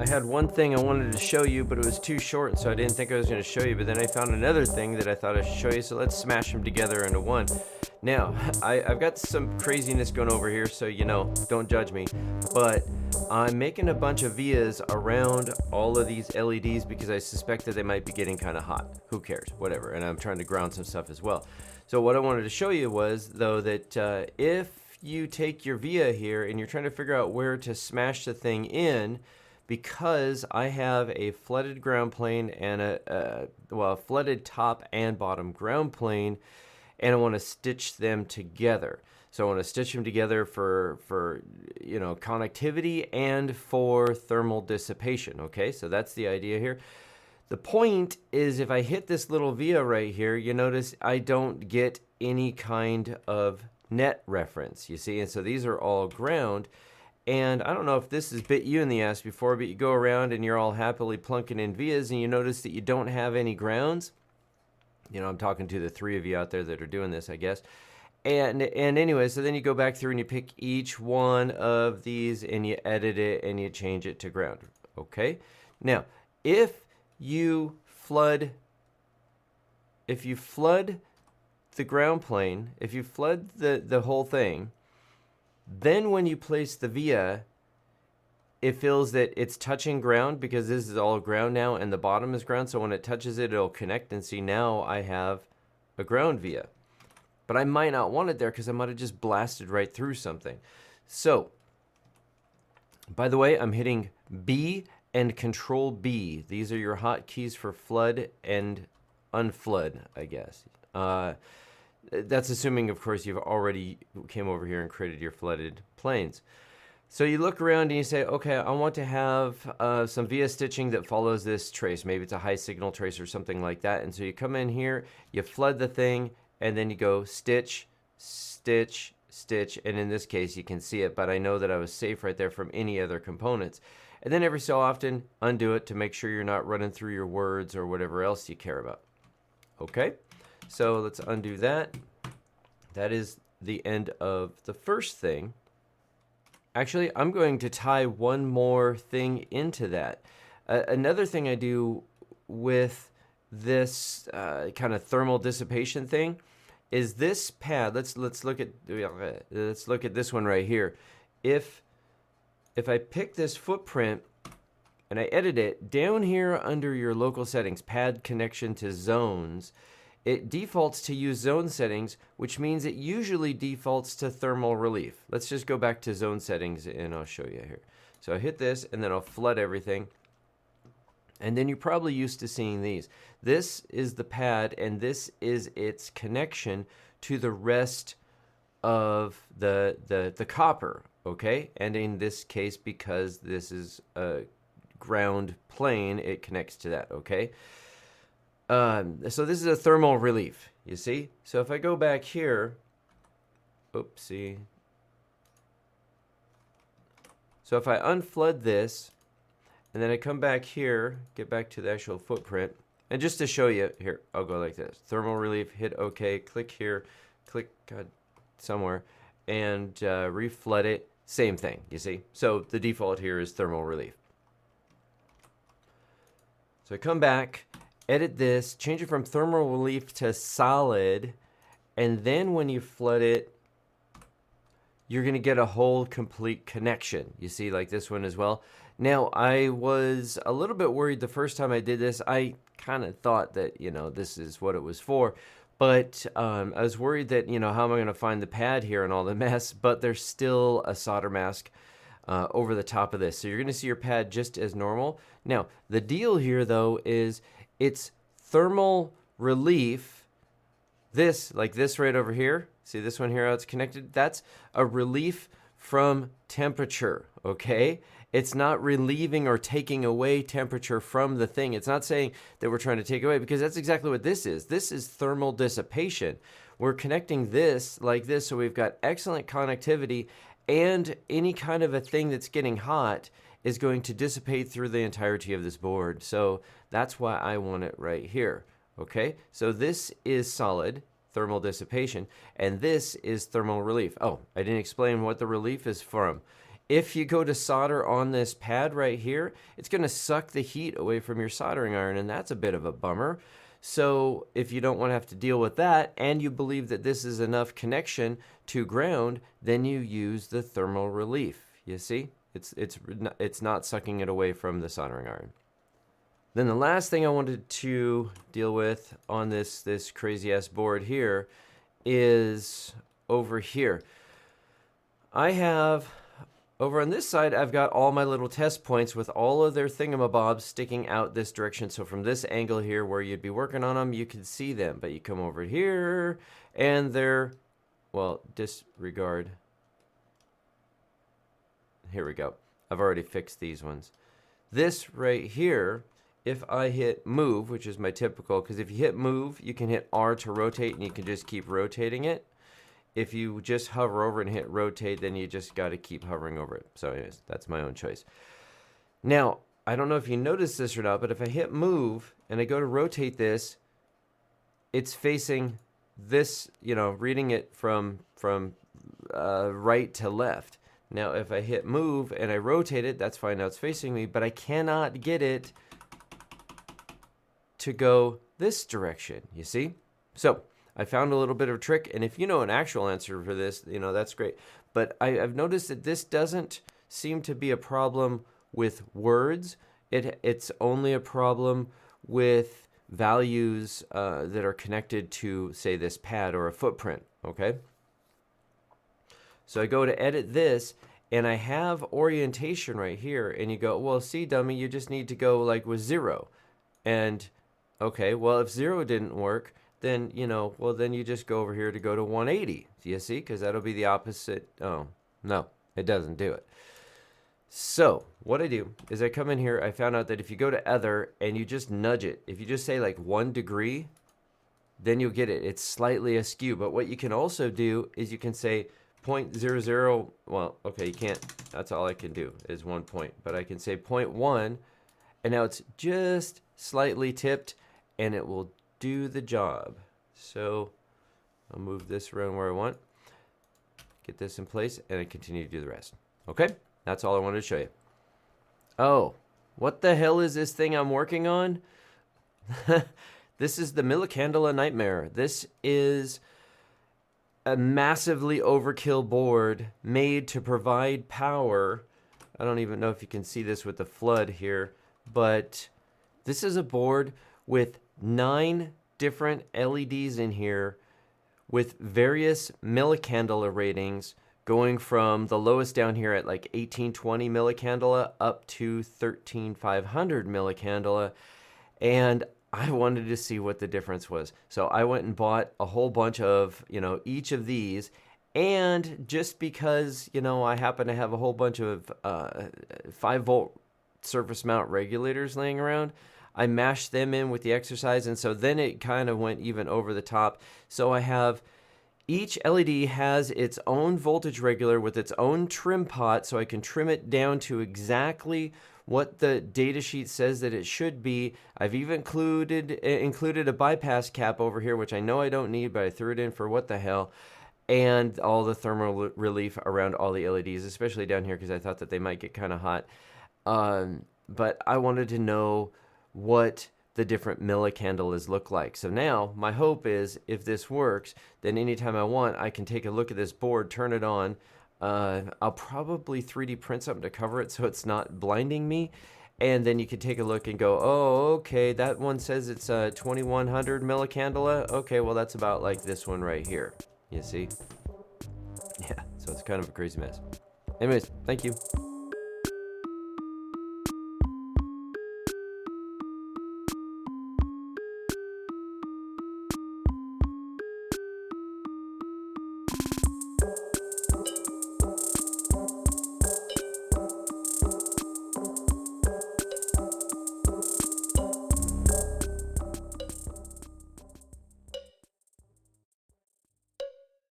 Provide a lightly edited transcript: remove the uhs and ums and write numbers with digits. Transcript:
I had one thing I wanted to show you, but it was too short, so I didn't think I was going to show you. But then I found another thing that I thought I should show you, so let's smash them together into one. Now, I've got some craziness going over here, so don't judge me. But I'm making a bunch of vias around all of these LEDs because I suspect that they might be getting kind of hot. Who cares? Whatever. And I'm trying to ground some stuff as well. So what I wanted to show you was, though, that if you take your via here and you're trying to figure out where to smash the thing in, because I have a flooded ground plane and a flooded top and bottom ground plane, and I want to stitch them together. So I want to stitch them together for connectivity and for thermal dissipation. Okay, so that's the idea here. The point is, if I hit this little via right here, you notice I don't get any kind of net reference, you see, and so these are all ground. And I don't know if this has bit you in the ass before, but you go around and you're all happily plunking in vias and you notice that you don't have any grounds. I'm talking to the three of you out there that are doing this, I guess. And anyway, so then you go back through and you pick each one of these and you edit it and you change it to ground. Okay? Now, if you flood the ground plane, if you flood the whole thing, then when you place the via, it feels that it's touching ground because this is all ground now and the bottom is ground. So when it touches it, it'll connect and see now I have a ground via. But I might not want it there because I might have just blasted right through something. So, by the way, I'm hitting B and Control B. These are your hotkeys for flood and unflood, I guess. That's assuming, of course, you've already came over here and created your flooded planes. So you look around and you say, okay, I want to have some via stitching that follows this trace. Maybe it's a high signal trace or something like that. And so you come in here, you flood the thing, and then you go stitch, stitch, stitch. And in this case, you can see it, but I know that I was safe right there from any other components. And then every so often, undo it to make sure you're not running through your words or whatever else you care about. Okay? So let's undo that. That is the end of the first thing. Actually, I'm going to tie one more thing into that. Another thing I do with this kind of thermal dissipation thing is this pad. Let's look at this one right here. If I pick this footprint and I edit it down here under your local settings, pad connection to zones, it defaults to use zone settings, which means it usually defaults to thermal relief. Let's just go back to zone settings and I'll show you here. So I hit this and then I'll flood everything. And then you're probably used to seeing these. This is the pad and this is its connection to the rest of the copper, okay? And in this case, because this is a ground plane, it connects to that, okay? So this is a thermal relief, you see? So if I go back here, oopsie. So if I unflood this, and then I come back here, get back to the actual footprint, and just to show you, here, I'll go like this. Thermal relief, hit OK, click here, click somewhere, and reflood it. Same thing, you see? So the default here is thermal relief. So I come back, edit this, change it from thermal relief to solid, and then when you flood it, you're going to get a whole complete connection. You see, like this one as well. Now, I was a little bit worried the first time I did this. I kind of thought that, this is what it was for. But I was worried that, how am I going to find the pad here and all the mess? But there's still a solder mask over the top of this. So you're going to see your pad just as normal. Now, the deal here, though, is it's thermal relief. This, like this right over here, see this one here, how it's connected? That's a relief from temperature, okay? It's not relieving or taking away temperature from the thing. It's not saying that we're trying to take away, because that's exactly what this is. This is thermal dissipation. We're connecting this like this, so we've got excellent connectivity, and any kind of a thing that's getting hot is going to dissipate through the entirety of this board. So that's why I want it right here. Okay, so this is solid thermal dissipation, and this is thermal relief. Oh, I didn't explain what the relief is from. If you go to solder on this pad right here, it's going to suck the heat away from your soldering iron, and that's a bit of a bummer. So if you don't want to have to deal with that, and you believe that this is enough connection to ground, then you use the thermal relief. You see? It's not sucking it away from the soldering iron. Then the last thing I wanted to deal with on this crazy ass board here is over here. I have, over on this side, I've got all my little test points with all of their thingamabobs sticking out this direction. So from this angle here where you'd be working on them, you can see them. But you come over here and they're, well, disregard. Here we go. I've already fixed these ones. This right here, if I hit move, which is my typical, because if you hit move, you can hit R to rotate and you can just keep rotating it. If you just hover over and hit rotate, then you just got to keep hovering over it. So anyways, that's my own choice. Now, I don't know if you noticed this or not, but if I hit move and I go to rotate this, it's facing this, you know, reading it from right to left. Now, if I hit move and I rotate it, that's fine. Now it's facing me, but I cannot get it to go this direction, you see? So I found a little bit of a trick, and if you know an actual answer for this, you know, that's great. But I've noticed that this doesn't seem to be a problem with words. It's only a problem with values that are connected to, say, this pad or a footprint, okay? So I go to edit this, and I have orientation right here, and you go, well, see, dummy, you just need to go like with 0. And, okay, well, if 0 didn't work, then, you know, well, then you just go over here to go to 180. Do you see? Because that'll be the opposite. Oh, no, it doesn't do it. So what I do is I come in here. I found out that if you go to other and you just nudge it, if you just say like 1 degree, then you'll get it. It's slightly askew. But what you can also do is you can say 0.00. Well, okay, you can't. That's all I can do is 1 point. But I can say 0.1, and now it's just slightly tipped, and it will do the job. So I'll move this around where I want, get this in place, and I continue to do the rest. Okay, that's all I wanted to show you. Oh, what the hell is this thing I'm working on? This is the millicandela nightmare. This is a massively overkill board made to provide power. I don't even know if you can see this with the flood here, but this is a board with 9 different LEDs in here with various millicandela ratings, going from the lowest down here at like 1820 millicandela up to 13500 millicandela. And I wanted to see what the difference was. So I went and bought a whole bunch of, you know, each of these. And just because, you know, I happen to have a whole bunch of 5-volt surface mount regulators laying around, I mashed them in with the exercise, and so then it kind of went even over the top. So I have, each LED has its own voltage regulator with its own trim pot, so I can trim it down to exactly what the data sheet says that it should be. I've even included a bypass cap over here, which I know I don't need, but I threw it in for what the hell. And all the thermal relief around all the LEDs, especially down here, because I thought that they might get kind of hot. But I wanted to know what the different millicandelas look like. So now my hope is, if this works, then anytime I want, I can take a look at this board, turn it on. I'll probably 3D print something to cover it so it's not blinding me. And then you can take a look and go, oh, okay, that one says it's 2100 millicandela. Okay, well, that's about like this one right here. You see? Yeah, so it's kind of a crazy mess. Anyways, thank you.